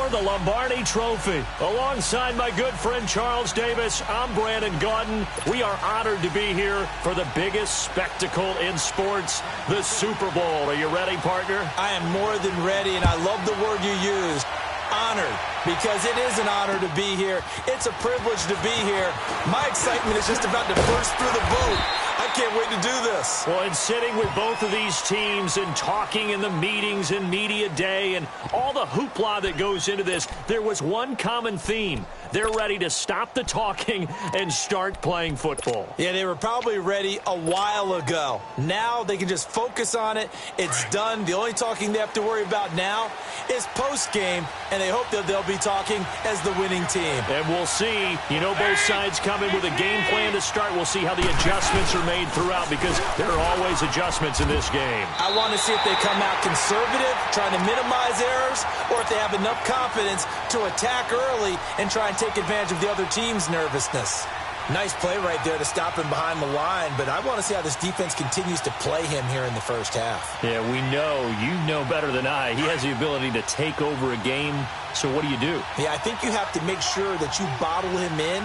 for the Lombardi Trophy. Alongside my good friend Charles Davis, I'm Brandon Gaudin. We are honored to be here for the biggest spectacle in sports, the Super Bowl. Are you ready, partner? I am more than ready, and I love the word you used. Honored, because it is an honor to be here. It's a privilege to be here. My excitement is just about to burst through the boot. I can't wait to do this. Well, and sitting with both of these teams and talking in the meetings and media day and all the hoopla that goes into this, there was one common theme. They're ready to stop the talking and start playing football. Yeah, they were probably ready a while ago. Now they can just focus on it. It's done. The only talking they have to worry about now is post-game, and they hope that they'll be talking as the winning team. And we'll see. You know, both sides come in with a game plan to start. We'll see how the adjustments are made throughout, because there are always adjustments in this game. I want to see if they come out conservative, trying to minimize errors, or if they have enough confidence to attack early and try and take advantage of the other team's nervousness. Nice play right there to stop him behind the line, but I want to see how this defense continues to play him here in the first half. Yeah, we know. You know better than I. He has the ability to take over a game, so what do you do? Yeah, I think you have to make sure that you bottle him in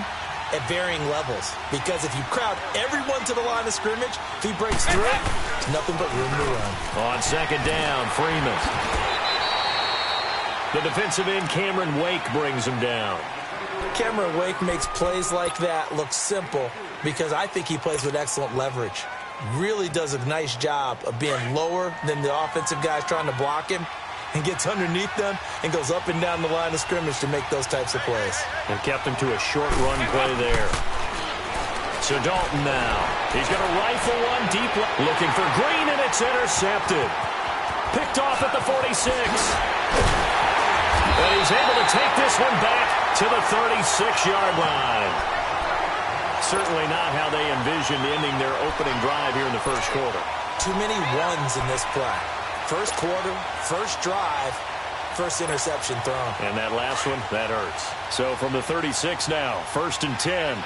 at varying levels, because if you crowd everyone to the line of scrimmage, if he breaks through, there's nothing but room to run. On second down, Freeman. The defensive end, Cameron Wake, brings him down. Cameron Wake makes plays like that look simple because I think he plays with excellent leverage. Really does a nice job of being lower than the offensive guys trying to block him, and gets underneath them and goes up and down the line of scrimmage to make those types of plays. And kept him to a short run play there. So Dalton now. He's going to rifle one deep. Looking for Green, and it's intercepted. Picked off at the 46. And he's able to take this one back to the 36-yard line. Certainly not how they envisioned ending their opening drive here in the first quarter. Too many ones in this play. First quarter, first drive, first interception thrown. And that last one, that hurts. So from the 36 now, 1st and 10.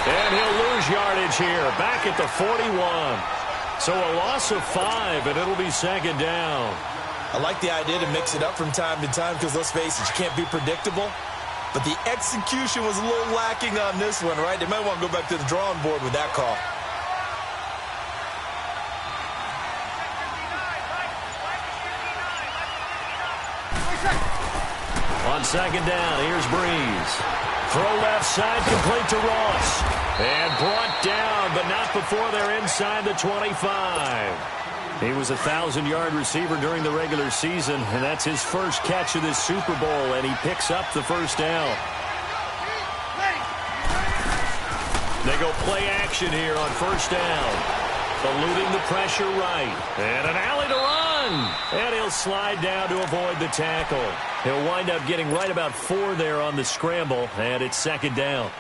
And he'll lose yardage here, back at the 41. So a loss of 5, and it'll be second down. I like the idea to mix it up from time to time because, let's face it, you can't be predictable. But the execution was a little lacking on this one, right? They might want to go back to the drawing board with that call. On second down, here's Breeze. Throw left side, complete to Ross. And brought down, but not before they're inside the 25. He was a 1,000-yard receiver during the regular season, and that's his first catch of this Super Bowl, and he picks up the first down. They go play action here on first down. Eluding the pressure right. And an alley to run. And he'll slide down to avoid the tackle. He'll wind up getting right about 4 there on the scramble, and it's second down.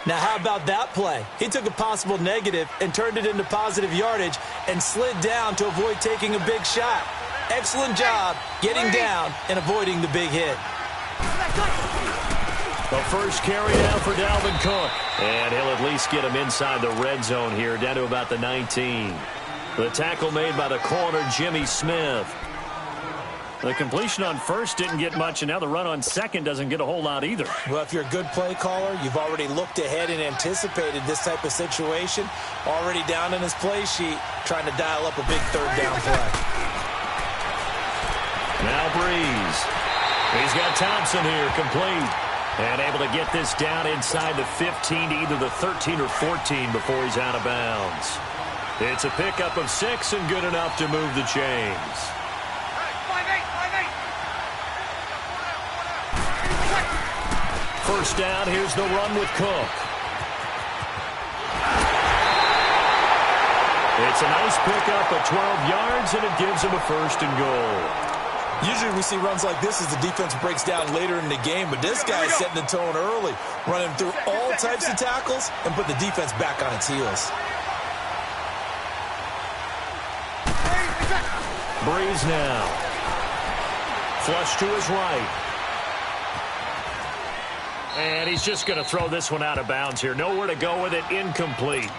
Now, how about that play? He took a possible negative and turned it into positive yardage and slid down to avoid taking a big shot. Excellent job getting down and avoiding the big hit. The first carry down for Dalvin Cook. And he'll at least get him inside the red zone here, down to about the 19. The tackle made by the corner, Jimmy Smith. The completion on first didn't get much, and now the run on second doesn't get a whole lot either. Well, if you're a good play caller, you've already looked ahead and anticipated this type of situation. Already down in his play sheet, trying to dial up a big third down play. Now Breeze. He's got Thompson here, complete. And able to get this down inside the 15 to either the 13 or 14 before he's out of bounds. It's a pickup of 6 and good enough to move the chains. First down, here's the run with Cook. It's a nice pickup of 12 yards, and it gives him a first and goal. Usually we see runs like this as the defense breaks down later in the game, but this guy is setting the tone early, running through all types of tackles and put the defense back on its heels. Breeze now. Flush to his right. And he's just going to throw this one out of bounds here. Nowhere to go with it. Incomplete.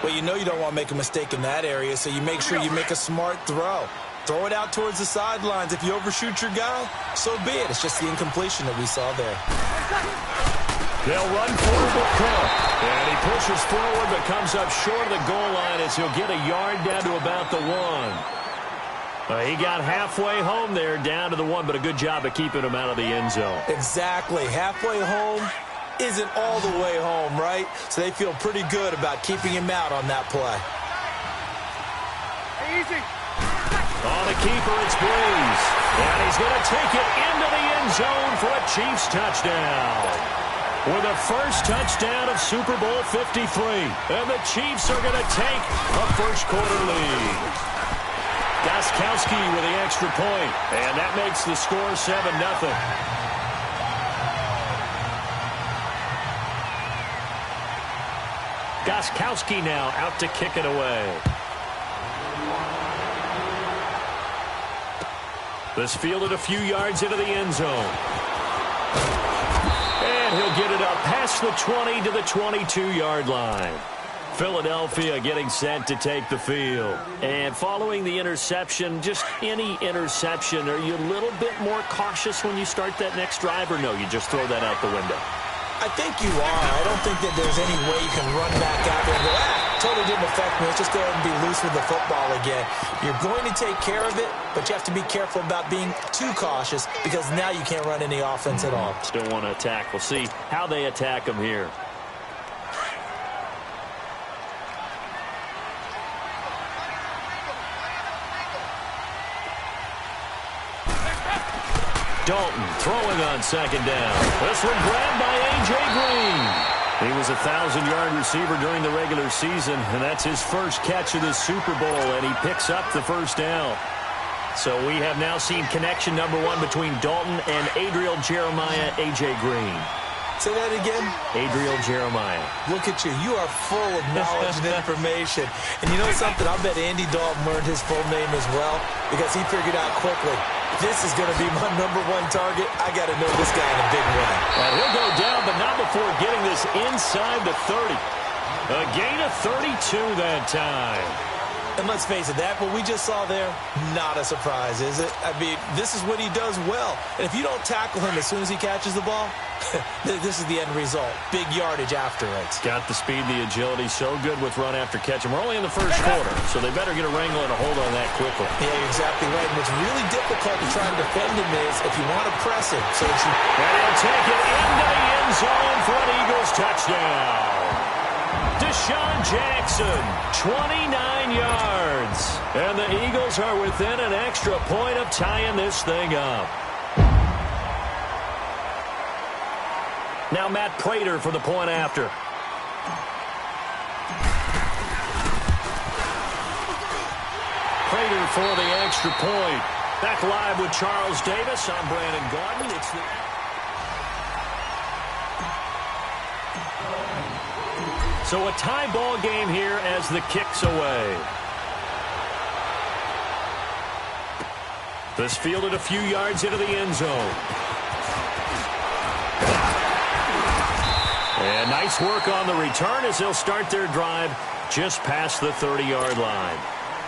Well, you know you don't want to make a mistake in that area, so you make sure you make a smart throw. Throw it out towards the sidelines. If you overshoot your guy, so be it. It's just the incompletion that we saw there. They'll run forward with Cook. And he pushes forward but comes up short of the goal line as he'll get a yard down to about the 1. He got halfway home there, down to the 1, but a good job of keeping him out of the end zone. Exactly. Halfway home isn't all the way home, right? So they feel pretty good about keeping him out on that play. Easy. On the keeper, it's Breeze. And he's going to take it into the end zone for a Chiefs touchdown. With a first touchdown of Super Bowl 53. And the Chiefs are going to take a first-quarter lead. Gostkowski with the extra point. And that makes the score 7-0. Gostkowski now out to kick it away. This fielded a few yards into the end zone. And he'll get it up past the 20 to the 22-yard line. Philadelphia getting set to take the field. And following the interception, just any interception, are you a little bit more cautious when you start that next drive, or no, you just throw that out the window? I think you are. I don't think that there's any way you can run back out there and go, totally didn't affect me. Let's just go ahead and be loose with the football again. You're going to take care of it, but you have to be careful about being too cautious because now you can't run any offense at all. Still want to attack. We'll see how they attack him here. Dalton throwing on second down. This one grabbed by A.J. Green. He was a 1,000-yard receiver during the regular season, and that's his first catch of the Super Bowl, and he picks up the first down. So we have now seen connection number 1 between Dalton and Adriel Jeremiah, A.J. Green. Say that again? Adriel Jeremiah. Look at you. You are full of knowledge and information. And you know something? I bet Andy Dalton learned his full name as well because he figured out quickly, this is going to be my number 1 target. I got to know this guy in a big way. And he'll go down, but not before getting this inside the 30. A gain of 32 that time. And let's face it, that what we just saw there, not a surprise, is it? I mean, this is what he does well. And if you don't tackle him as soon as he catches the ball, this is the end result. Big yardage after it. Got the speed, the agility, so good with run after catch. And we're only in the first quarter, so they better get a wrangle and a hold on that quickly. Yeah, you're exactly right. And what's really difficult to try and defend him is if you want to press him. So that you... And he'll take it into the end zone for an Eagles touchdown. Deshaun Jackson, 29 yards. And the Eagles are within an extra point of tying this thing up. Now Matt Prater for the point after. Prater for the extra point. Back live with Charles Davis. I'm Brandon Gaudin. It's the... So a tie ball game here as the kick's away. This fielded a few yards into the end zone. And nice work on the return as they'll start their drive just past the 30-yard line.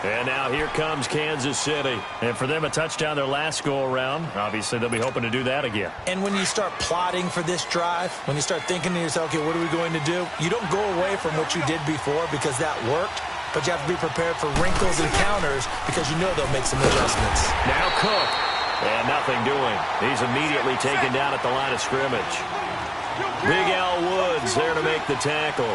And now here comes Kansas City. And for them, a touchdown their last go-around. Obviously, they'll be hoping to do that again. And when you start plotting for this drive, when you start thinking to yourself, okay, what are we going to do? You don't go away from what you did before because that worked. But you have to be prepared for wrinkles and counters because you know they'll make some adjustments. Now Cook. And nothing doing. He's immediately taken down at the line of scrimmage. Big Al Woods there to make the tackle.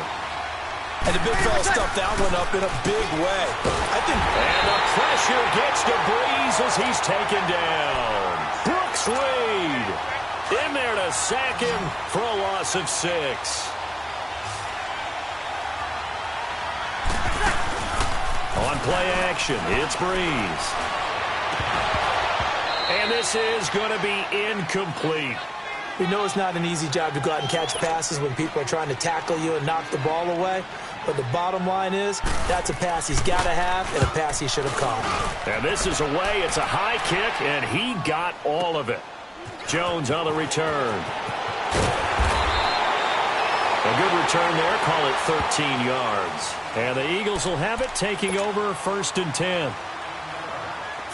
And the big fella stuffed that one up in a big way. And the pressure gets to Breeze as he's taken down. Brooks Reed in there to sack him for a loss of 6. On play action, it's Breeze. And this is going to be incomplete. We know it's not an easy job to go out and catch passes when people are trying to tackle you and knock the ball away. But the bottom line is, that's a pass he's got to have and a pass he should have caught. And this is away. It's a high kick, and he got all of it. Jones on the return. A good return there. Call it 13 yards. And the Eagles will have it, taking over 1st and 10.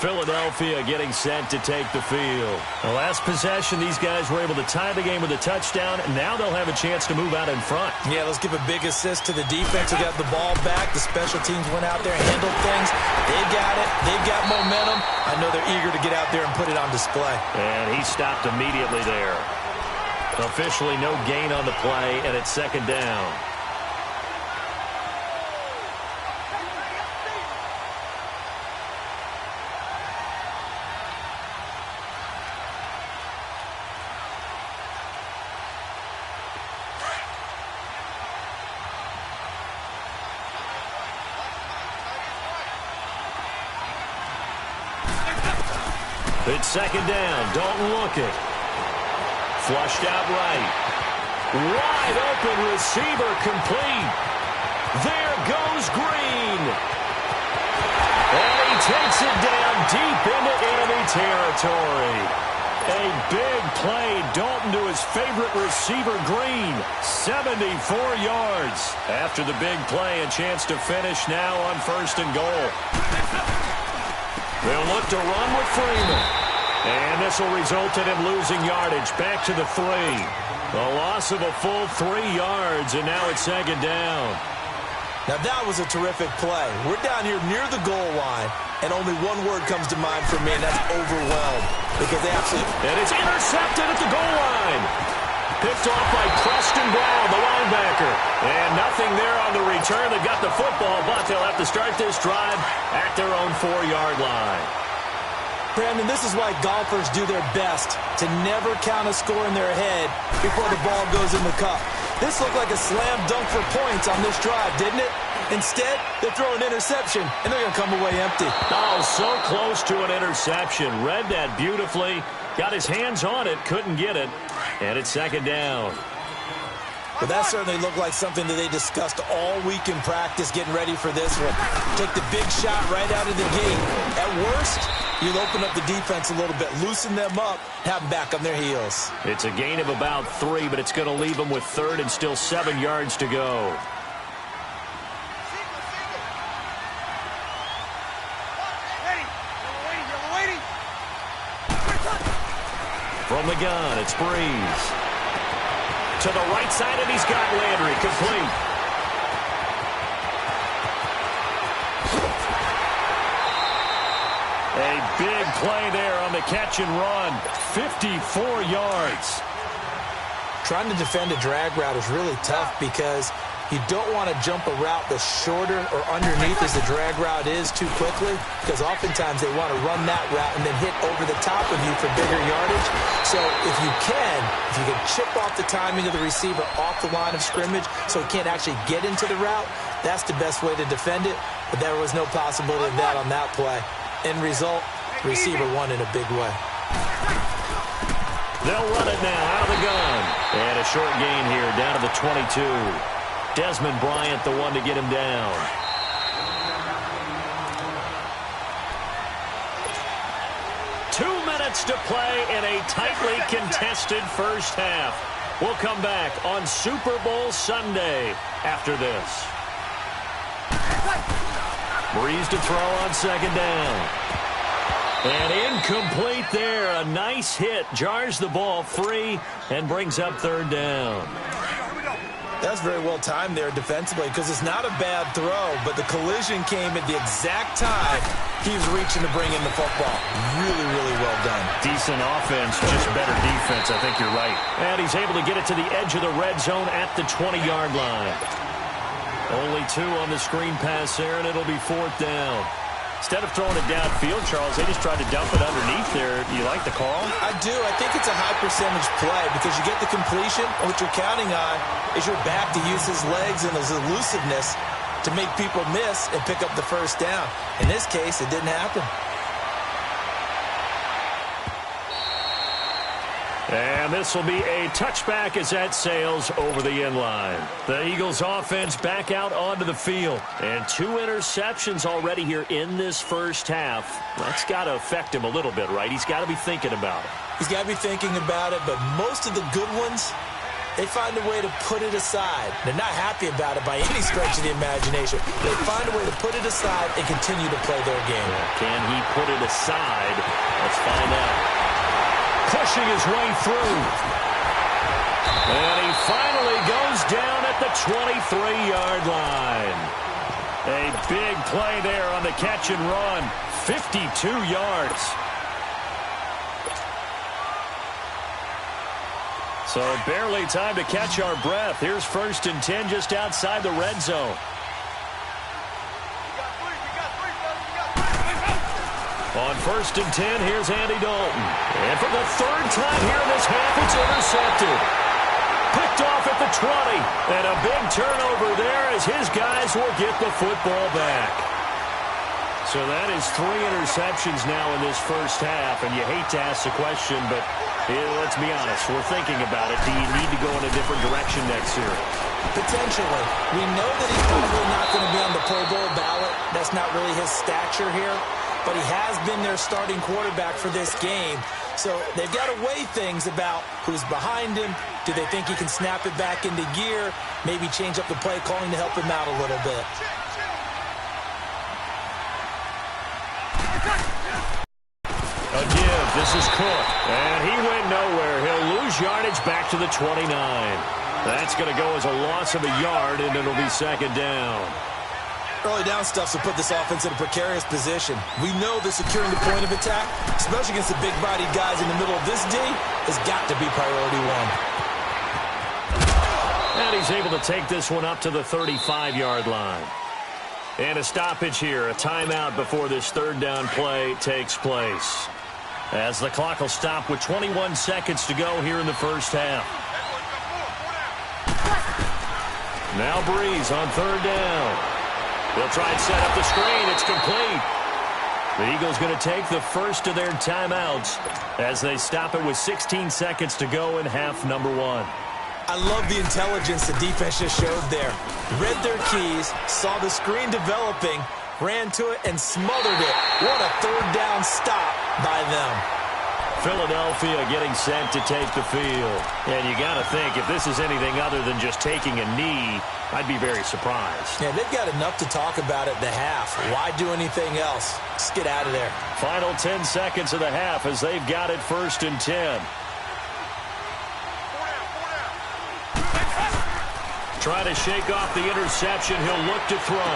Philadelphia getting set to take the field. The last possession, these guys were able to tie the game with a touchdown, and now they'll have a chance to move out in front. Yeah, let's give a big assist to the defense who got the ball back. The special teams went out there and handled things. They got it. They've got momentum. I know they're eager to get out there and put it on display. And he stopped immediately there. Officially no gain on the play, and it's 2nd down. It's 2nd down. Don't look it. Flushed out right. Wide open receiver complete. There goes Green. And he takes it down deep into enemy territory. A big play. Dalton to his favorite receiver, Green. 74 yards. After the big play, a chance to finish now on 1st and goal. They'll look to run with Freeman. And this will result in him losing yardage. Back to the 3. A loss of a full 3 yards, and now it's 2nd down. Now that was a terrific play. We're down here near the goal line, and only one word comes to mind for me, and that's overwhelmed. Because they absolutely... And it's intercepted at the goal line. Picked off by Preston Brown, the linebacker. And nothing there on the return. They got the football, but they'll have to start this drive at their own 4-yard line. Brandon, this is why golfers do their best to never count a score in their head before the ball goes in the cup. This looked like a slam dunk for points on this drive, didn't it? Instead, they throw an interception, and they're going to come away empty. Oh, so close to an interception. Read that beautifully. Got his hands on it, couldn't get it. And it's 2nd down. But that certainly looked like something that they discussed all week in practice, getting ready for this one. Take the big shot right out of the gate. At worst, you'll open up the defense a little bit, loosen them up, have them back on their heels. It's a gain of about 3, but it's going to leave them with 3rd and still 7 yards to go. From the gun, it's Breeze. To the right side, and he's got Landry complete. A big play there on the catch and run. 54 yards. Trying to defend a drag route is really tough because you don't want to jump a route that's shorter or underneath as the drag route is too quickly, because oftentimes they want to run that route and then hit over the top of you for bigger yardage. So if you can chip off the timing of the receiver off the line of scrimmage so he can't actually get into the route, that's the best way to defend it. But there was no possibility of that on that play. End result, receiver won in a big way. They'll run it now out of the gun. And a short gain here down to the 22. Desmond Bryant, the one to get him down. Two minutes to play in a tightly contested first half. We'll come back on Super Bowl Sunday after this. Breeze to throw on 2nd down. And incomplete there. A nice hit. Jars the ball free and brings up 3rd down. That's very well timed there defensively because it's not a bad throw, but the collision came at the exact time he was reaching to bring in the football. Really, really well done. Decent offense, just better defense. I think you're right. And he's able to get it to the edge of the red zone at the 20-yard line. Only 2 on the screen pass there, and it'll be 4th down. Instead of throwing it downfield, Charles, they just tried to dump it underneath there. You like the call? I do. I think it's a high percentage play because you get the completion, and what you're counting on is your back to use his legs and his elusiveness to make people miss and pick up the first down. In this case, it didn't happen. And this will be a touchback as that sails over the end line. The Eagles offense back out onto the field. And 2 interceptions already here in this first half. That's got to affect him a little bit, right? He's got to be thinking about it. He's got to be thinking about it, but most of the good ones, they find a way to put it aside. They're not happy about it by any stretch of the imagination. They find a way to put it aside and continue to play their game. Can he put it aside? Let's find out. Pushing his way through. And he finally goes down at the 23-yard line. A big play there on the catch and run. 52 yards. So barely time to catch our breath. Here's 1st and 10 just outside the red zone. On 1st and 10, here's Andy Dalton. And for the 3rd time here in this half, it's intercepted. Picked off at the 20. And a big turnover there as his guys will get the football back. So that is 3 interceptions now in this first half. And you hate to ask the question, but let's be honest. We're thinking about it. Do you need to go in a different direction next year? Potentially. We know that he's probably not going to be on the Pro Bowl ballot. That's not really his stature here. But he has been their starting quarterback for this game. So they've got to weigh things about who's behind him. Do they think he can snap it back into gear? Maybe change up the play calling to help him out a little bit. A give. This is Cook. And he went nowhere. He'll lose yardage back to the 29. That's going to go as a loss of a yard, and it'll be 2nd down. Early down stuff to put this offense in a precarious position. We know that securing the point of attack, especially against the big-bodied guys in the middle of this D, has got to be priority 1. And he's able to take this one up to the 35-yard line. And a stoppage here, a timeout before this 3rd down play takes place. As the clock will stop with 21 seconds to go here in the first half. Now Breeze on 3rd down. They'll try and set up the screen. It's complete. The Eagles going to take the first of their timeouts as they stop it with 16 seconds to go in half number 1. I love the intelligence the defense just showed there. Read their keys, saw the screen developing, ran to it, and smothered it. What a 3rd down stop by them. Philadelphia getting set to take the field. And you got to think, if this is anything other than just taking a knee, I'd be very surprised. Yeah, they've got enough to talk about at the half. Why do anything else? Just get out of there. Final 10 seconds of the half as they've got it 1st and 10. Trying to shake off the interception. He'll look to throw.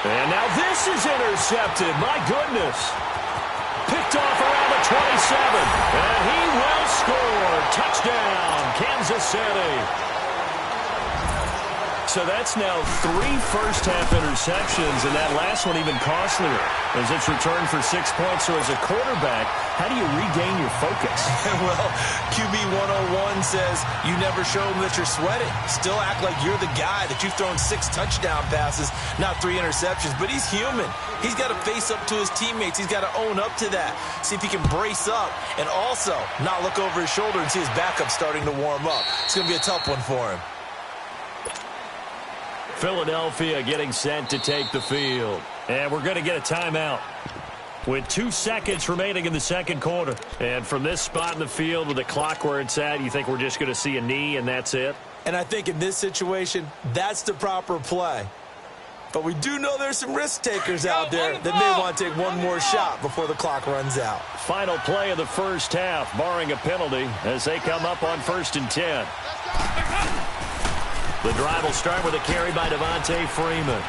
And now this is intercepted. My goodness. Picked off around the 27. And he will score. Touchdown, Kansas City. So that's now 3 first-half interceptions, and that last one even costlier as it's returned for 6 points. So as a quarterback, how do you regain your focus? Well, QB 101 says you never show them that you're sweating. Still act like you're the guy, that you've thrown 6 touchdown passes, not 3 interceptions. But he's human. He's got to face up to his teammates. He's got to own up to that. See if he can brace up and also not look over his shoulder and see his backup starting to warm up. It's going to be a tough one for him. Philadelphia getting set to take the field. And we're going to get a timeout with 2 seconds remaining in the 2nd quarter. And from this spot in the field with the clock where it's at, you think we're just going to see a knee and that's it? And I think in this situation, that's the proper play. But we do know there's some risk takers out there that may want to take one more shot before the clock runs out. Final play of the first half, barring a penalty, as they come up on 1st and 10. The drive will start with a carry by Devontae Freeman.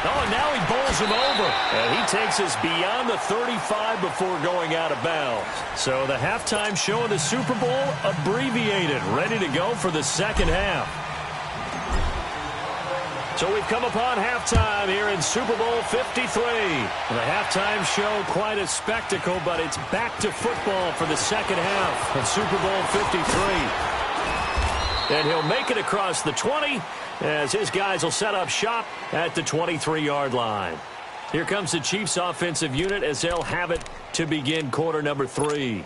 Oh, and now he bowls him over. And he takes us beyond the 35 before going out of bounds. So the halftime show of the Super Bowl abbreviated, ready to go for the 2nd half. So we've come upon halftime here in Super Bowl 53. The halftime show, quite a spectacle, but it's back to football for the 2nd half of Super Bowl 53. And he'll make it across the 20 as his guys will set up shop at the 23-yard line. Here comes the Chiefs offensive unit as they'll have it to begin quarter number 3.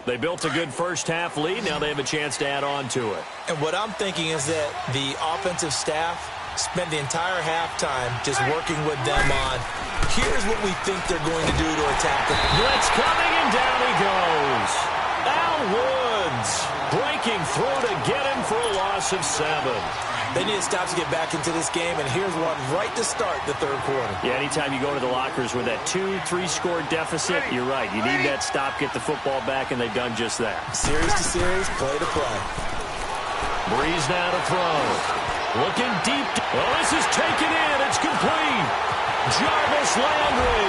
They built a good first-half lead. Now they have a chance to add on to it. And what I'm thinking is that the offensive staff spent the entire halftime just working with them on, here's what we think they're going to do to attack them. Blitz coming, and down he goes. Al Woods breaking through to get him for a loss of 7. They need to stop to get back into this game, and here's one right to start the third quarter. Yeah, anytime you go to the lockers with that 2-3 score deficit, you're right. You need that stop, get the football back, and they've done just that. Series to series, play to play. Breeze now to throw. Looking deep. Oh, this is taken in. It's complete. Jarvis Landry.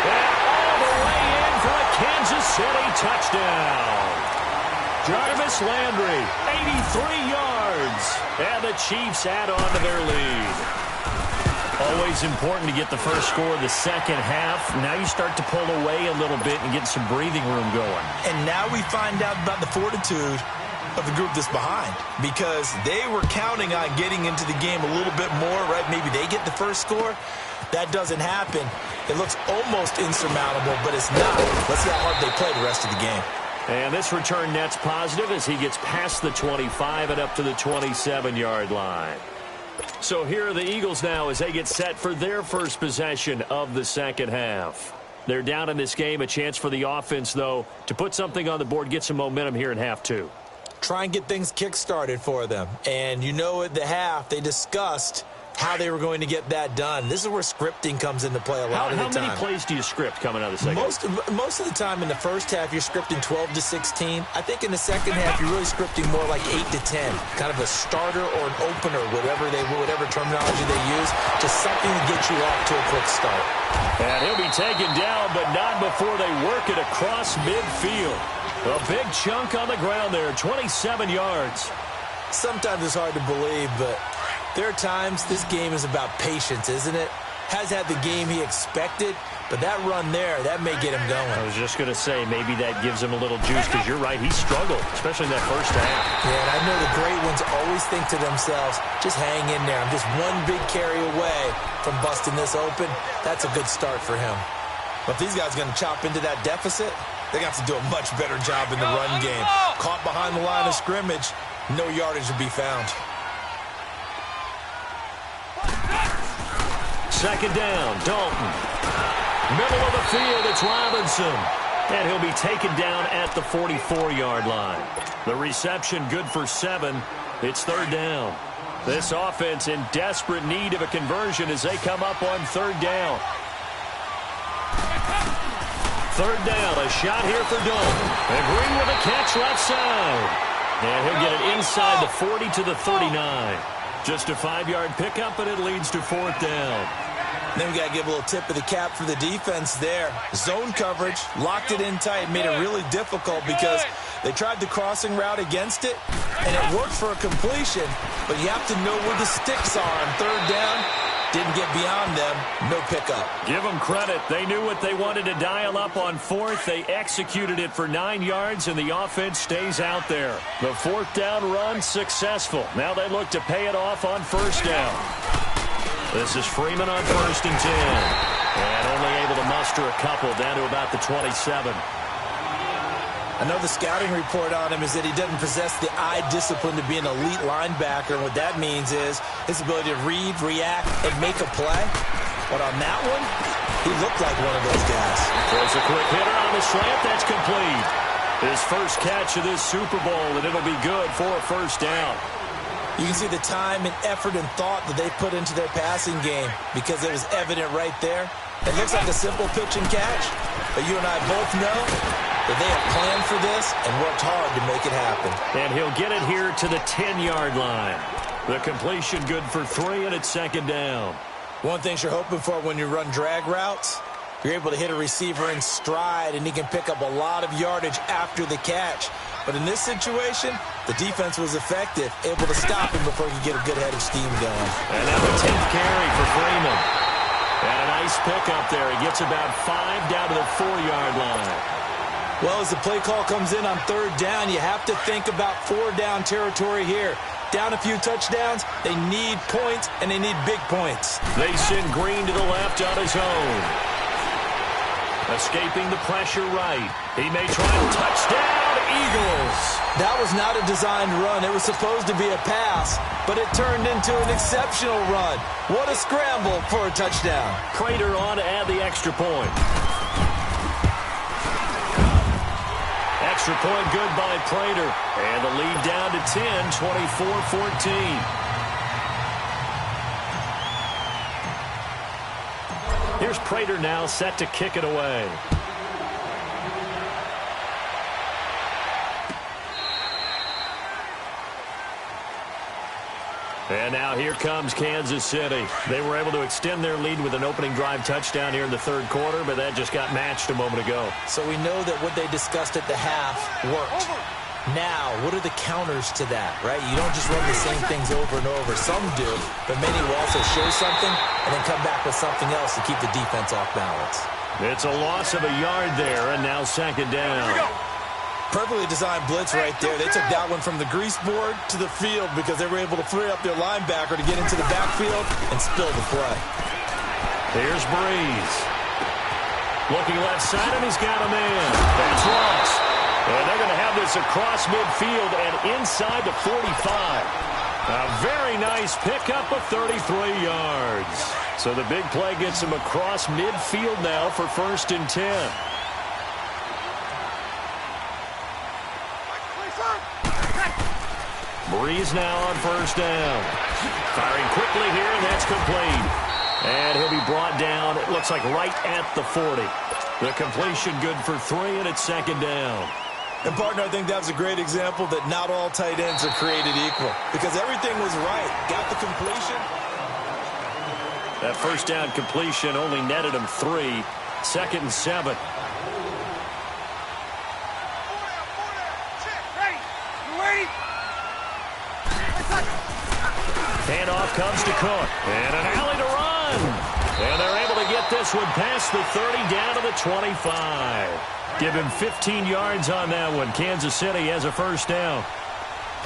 And all the way in for a Kansas City touchdown. Jarvis Landry, 83 yards. And the Chiefs add on to their lead. Always important to get the first score of the second half. Now you start to pull away a little bit and get some breathing room going. And now we find out about the fortitude of the group that's behind, because they were counting on getting into the game a little bit more, right? Maybe they get the first score. That doesn't happen. It looks almost insurmountable, but it's not. Let's see how hard they play the rest of the game. And this return net's positive as he gets past the 25 and up to the 27-yard line. So here are the Eagles now as they get set for their first possession of the second half. They're down in this game. A chance for the offense, though, to put something on the board, get some momentum here in half two. Try and get things kick-started for them. And you know at the half, they discussed how they were going to get that done. This is where scripting comes into play a lot of the time. How many plays do you script coming out of the second half? Most of the time in the first half, you're scripting 12 to 16. I think in the second half, you're really scripting more like 8 to 10. Kind of a starter or an opener, whatever terminology they use, just something to get you off to a quick start. And he'll be taken down, but not before they work it across midfield. A big chunk on the ground there, 27 yards. Sometimes it's hard to believe, but there are times this game is about patience, isn't it? Has had the game he expected, but that run there, that may get him going. I was just going to say, maybe that gives him a little juice, because you're right, he struggled, especially in that first half. Yeah, and I know the great ones always think to themselves, just hang in there. I'm just one big carry away from busting this open. That's a good start for him. But if these guys are going to chop into that deficit, they got to do a much better job in the run game. Caught behind the line of scrimmage, no yardage to be found. Second down, Dalton. Middle of the field, it's Robinson. And he'll be taken down at the 44-yard line. The reception good for 7. It's third down. This offense in desperate need of a conversion as they come up on third down. Third down, a shot here for Dalton. And Green with a catch left side. And he'll get it inside the 40 to the 39. Just a 5-yard pickup, and it leads to fourth down. Then we got to give a little tip of the cap for the defense there. Zone coverage, locked it in tight, made it really difficult because they tried the crossing route against it, and it worked for a completion, but you have to know where the sticks are on third down. Didn't get beyond them, no pickup. Give them credit. They knew what they wanted to dial up on fourth. They executed it for 9 yards, and the offense stays out there. The fourth down run successful. Now they look to pay it off on first down. This is Freeman on 1st and 10. And only able to muster a couple down to about the 27. I know the scouting report on him is that he doesn't possess the eye discipline to be an elite linebacker. And what that means is his ability to read, react, and make a play. But on that one, he looked like one of those guys. Throws a quick hitter on the slant. That's complete. His first catch of this Super Bowl, and it'll be good for a first down. You can see the time and effort and thought that they put into their passing game because it was evident right there. It looks like a simple pitch and catch, but you and I both know that they have planned for this and worked hard to make it happen. And he'll get it here to the 10-yard line. The completion good for 3, and it's second down. One thing you're hoping for when you run drag routes, you're able to hit a receiver in stride, and he can pick up a lot of yardage after the catch. But in this situation, the defense was effective, able to stop him before he could get a good head of steam going. And now the 10th carry for Freeman. And a nice pickup there. He gets about 5 down to the 4-yard line. Well, as the play call comes in on third down, you have to think about 4-down territory here. Down a few touchdowns, they need points, and they need big points. They send Green to the left on his own. Escaping the pressure right. He may try a touchdown, Eagles. That was not a designed run. It was supposed to be a pass, but it turned into an exceptional run. What a scramble for a touchdown. Prater on to add the extra point. Extra point good by Prater. And the lead down to 10, 24-14. Here's Prater now set to kick it away. And now here comes Kansas City. They were able to extend their lead with an opening drive touchdown here in the third quarter, but that just got matched a moment ago. So we know that what they discussed at the half worked. Now, what are the counters to that, right? You don't just run the same things over and over. Some do, but many will also show something and then come back with something else to keep the defense off balance. It's a loss of a yard there, and now second down. Perfectly designed blitz right there. They took that one from the grease board to the field because they were able to free up their linebacker to get into the backfield and spill the play. Here's Breeze. Looking left side, and he's got a man. That's Ross. And they're going to have this across midfield and inside the 45. A very nice pickup of 33 yards. So the big play gets him across midfield now for 1st and 10. Breeze now on 1st down. Firing quickly here, and that's complete. And he'll be brought down, it looks like right at the 40. The completion good for 3, and it's 2nd down. And, partner, I think that was a great example that not all tight ends are created equal because everything was right. Got the completion. That 1st down completion only netted him 3. 2nd and 7. Handoff comes to Cook. And an alley to run. And they're able to get this one past the 30 down to the 25. Give him 15 yards on that one. Kansas City has a 1st down.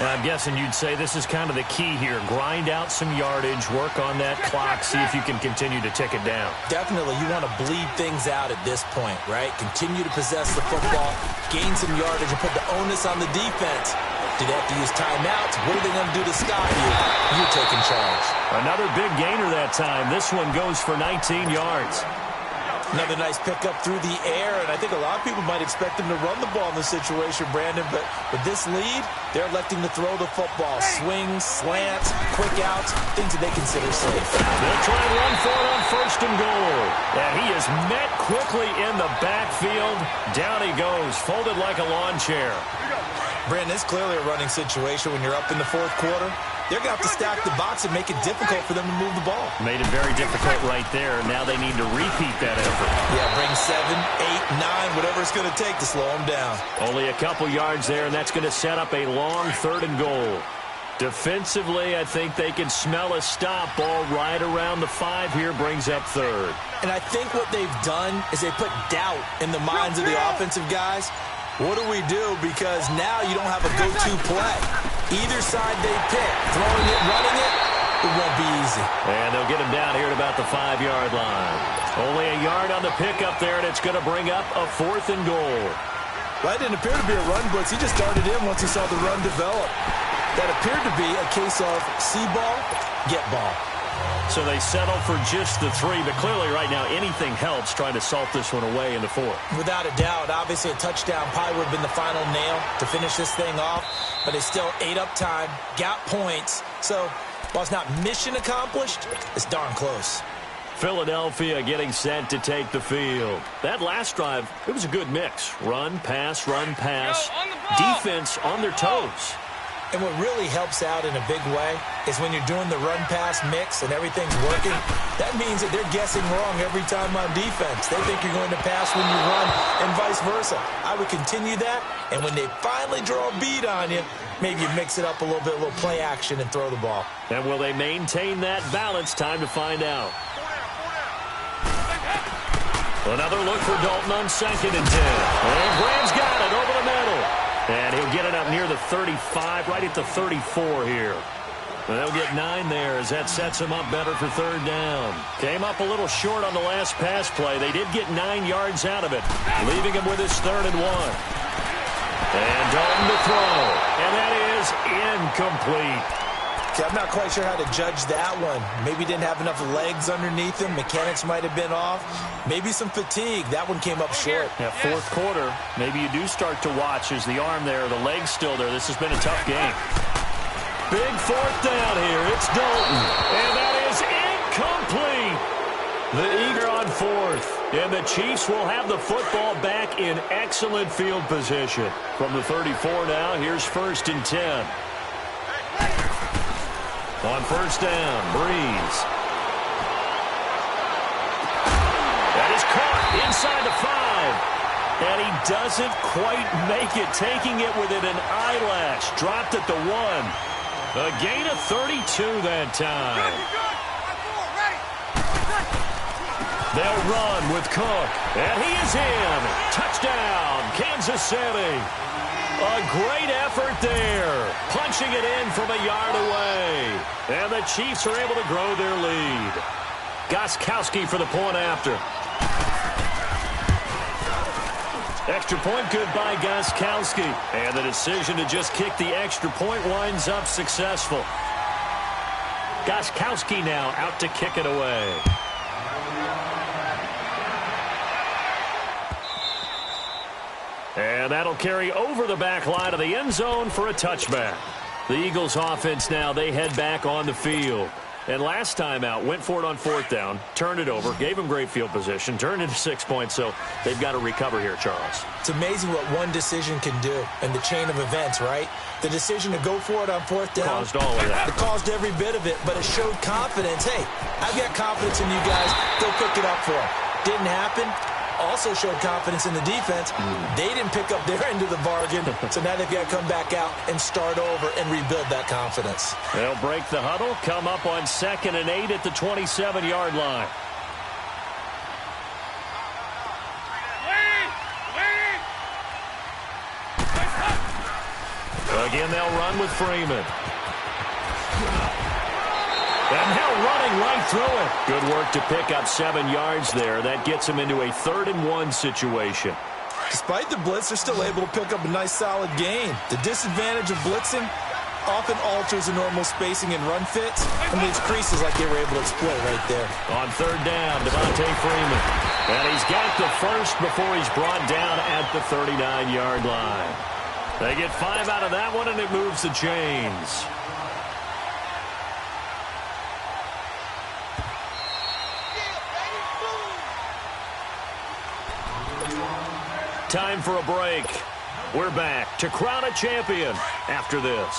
And I'm guessing you'd say this is kind of the key here. Grind out some yardage, work on that clock, see if you can continue to tick it down. Definitely. You want to bleed things out at this point, right? Continue to possess the football, gain some yardage, and put the onus on the defense. Do they have to use timeouts? What are they going to do to stop you? You're taking charge. Another big gainer that time. This one goes for 19 yards. Another nice pickup through the air, and I think a lot of people might expect them to run the ball in this situation, Brandon, but with this lead, they're electing to throw the football. Swings, slants, quick outs, things that they consider safe. They'll try and run for it on 1st and goal. And he is met quickly in the backfield. Down he goes, folded like a lawn chair. Brandon, it's clearly a running situation when you're up in the 4th quarter. They're going to have to stack the box and make it difficult for them to move the ball. Made it very difficult right there. Now they need to repeat that effort. Yeah, bring 7, 8, 9, whatever it's going to take to slow them down. Only a couple yards there, and that's going to set up a long 3rd and goal. Defensively, I think they can smell a stop. Ball right around the 5 here, brings up 3rd. And I think what they've done is they put doubt in the minds of the offensive guys. What do we do? Because now you don't have a go-to play. Either side they pick, throwing it, running it, it won't be easy. And they'll get him down here at about the 5-yard line. Only a yard on the pickup there, and it's going to bring up a 4th and goal. Well, that didn't appear to be a run blitz. He just started in once he saw the run develop. That appeared to be a case of see ball, get ball. So they settle for just the 3, but clearly right now anything helps trying to salt this one away in the 4th. Without a doubt, obviously a touchdown probably would have been the final nail to finish this thing off, but they still ate up time, got points. So while it's not mission accomplished, it's darn close. Philadelphia getting set to take the field. That last drive, it was a good mix. Run, pass, defense on their toes. And what really helps out in a big way is when you're doing the run-pass mix and everything's working, that means that they're guessing wrong every time on defense. They think you're going to pass when you run and vice versa. I would continue that, and when they finally draw a bead on you, maybe you mix it up a little bit, a little play action, and throw the ball. And will they maintain that balance? Time to find out. Another look for Dalton on 2nd and 10. And Graham's got it over the middle. And he'll get it up near the 35, right at the 34 here. They'll get 9 there as that sets them up better for third down. Came up a little short on the last pass play. They did get 9 yards out of it, leaving him with his 3rd and 1. And Dalton to throw. And that is incomplete. See, I'm not quite sure how to judge that one. Maybe didn't have enough legs underneath him. Mechanics might have been off. Maybe some fatigue. That one came up short. Yeah, 4th quarter, maybe you do start to watch as the arm there, the leg's still there. This has been a tough game. Big 4th down here. It's Dalton. And that is incomplete. The Eagle on 4th. And the Chiefs will have the football back in excellent field position. From the 34 now, here's 1st and 10. On 1st down, Breeze. That is caught inside the 5. And he doesn't quite make it, taking it within an eyelash. Dropped at the 1. A gain of 32 that time. They'll run with Cook. And he is in. Touchdown, Kansas City. A great effort there. Punching it in from a yard away. And the Chiefs are able to grow their lead. Gostkowski for the point after. Extra point good by Gostkowski. And the decision to just kick the extra point winds up successful. Gostkowski now out to kick it away. And that'll carry over the back line of the end zone for a touchback. The Eagles offense now, they head back on the field. And last time out, went for it on 4th down, turned it over, gave them great field position, turned it to 6 points, so they've got to recover here, Charles. It's amazing what one decision can do in the chain of events, right? The decision to go for it on 4th down. Caused all of that. It caused every bit of it, but it showed confidence. Hey, I've got confidence in you guys. Go pick it up for them. Didn't happen. Also showed confidence in the defense. They didn't pick up their end of the bargain, so now they've got to come back out and start over and rebuild that confidence. They'll break the huddle, come up on 2nd and 8 at the 27-yard line. Again, they'll run with Freeman. And now running right through it. Good work to pick up 7 yards there. That gets them into a 3rd and 1 situation. Despite the blitz, they're still able to pick up a nice, solid gain. The disadvantage of blitzing often alters the normal spacing and run fits and leaves creases like they were able to exploit right there. On 3rd down, Devontae Freeman. And he's got the first before he's brought down at the 39-yard line. They get 5 out of that one, and it moves the chains. Time for a break. We're back to crown a champion after this.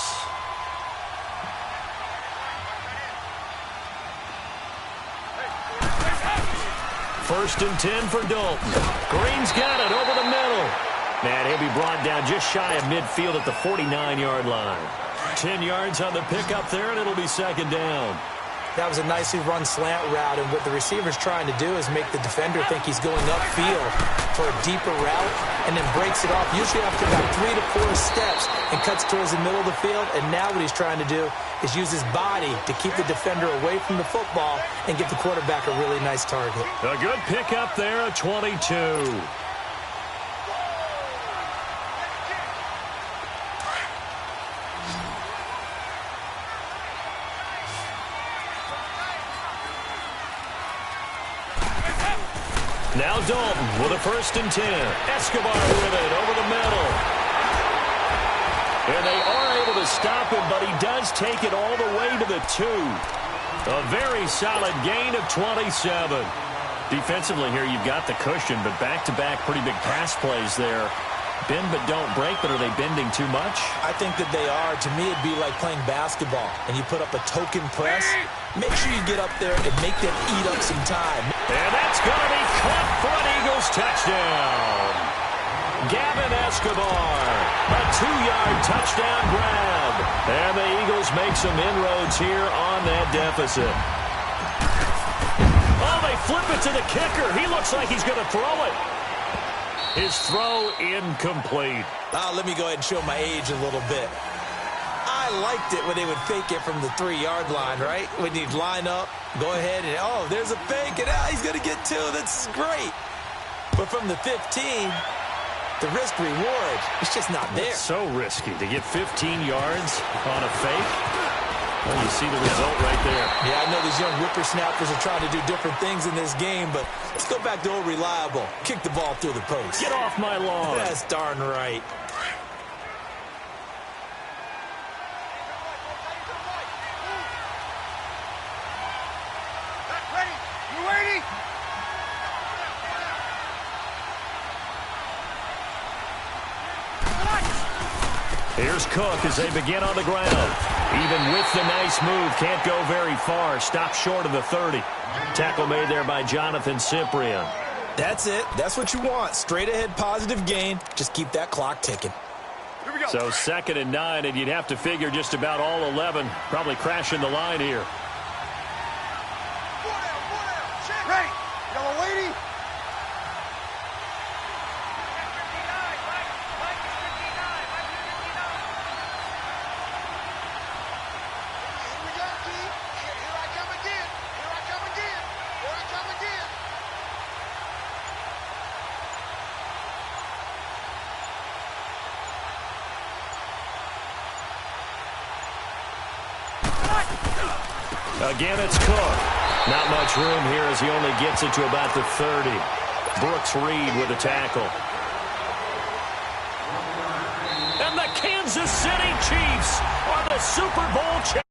First and 10 for Dalton. Green's got it over the middle. And he'll be brought down just shy of midfield at the 49-yard line. 10 yards on the pickup there, and it'll be 2nd down. That was a nicely run slant route, and what the receiver's trying to do is make the defender think he's going upfield for a deeper route and then breaks it off, usually after about 3 to 4 steps, and cuts towards the middle of the field. And now what he's trying to do is use his body to keep the defender away from the football and give the quarterback a really nice target. A good pickup there at 22. Now Dalton with a 1st and 10. Escobar with it over the middle. And they are able to stop him, but he does take it all the way to the 2. A very solid gain of 27. Defensively here, you've got the cushion, but back-to-back pretty big pass plays there. Bend but don't break, but are they bending too much? I think that they are. To me, it'd be like playing basketball, and you put up a token press. Make sure you get up there and make them eat up some time. And that's going to be caught for an Eagles touchdown. Gavin Escobar, a 2-yard touchdown grab. And the Eagles make some inroads here on that deficit. Oh, they flip it to the kicker. He looks like he's going to throw it. His throw incomplete. Let me go ahead and show my age a little bit. I I liked it when they would fake it from the 3-yard line, right? When you'd line up, go ahead, and, oh, there's a fake, and he's going to get 2. That's great. But from the 15, the risk-reward, it's just not there. It's so risky to get 15 yards on a fake. Well, you see the result right there. Yeah, I know these young whippersnappers are trying to do different things in this game, but let's go back to old reliable. Kick the ball through the post. Get off my lawn. That's darn right. Here's Cook as they begin on the ground. Even with the nice move, can't go very far. Stop short of the 30. Tackle made there by Jonathan Cyprien. That's it. That's what you want. Straight ahead positive gain. Just keep that clock ticking. So 2nd and 9, and you'd have to figure just about all 11 probably crashing the line here. Right. Yellow lady. Again, it's Cook. Not much room here as he only gets it to about the 30. Brooks Reed with a tackle. And the Kansas City Chiefs are the Super Bowl champions.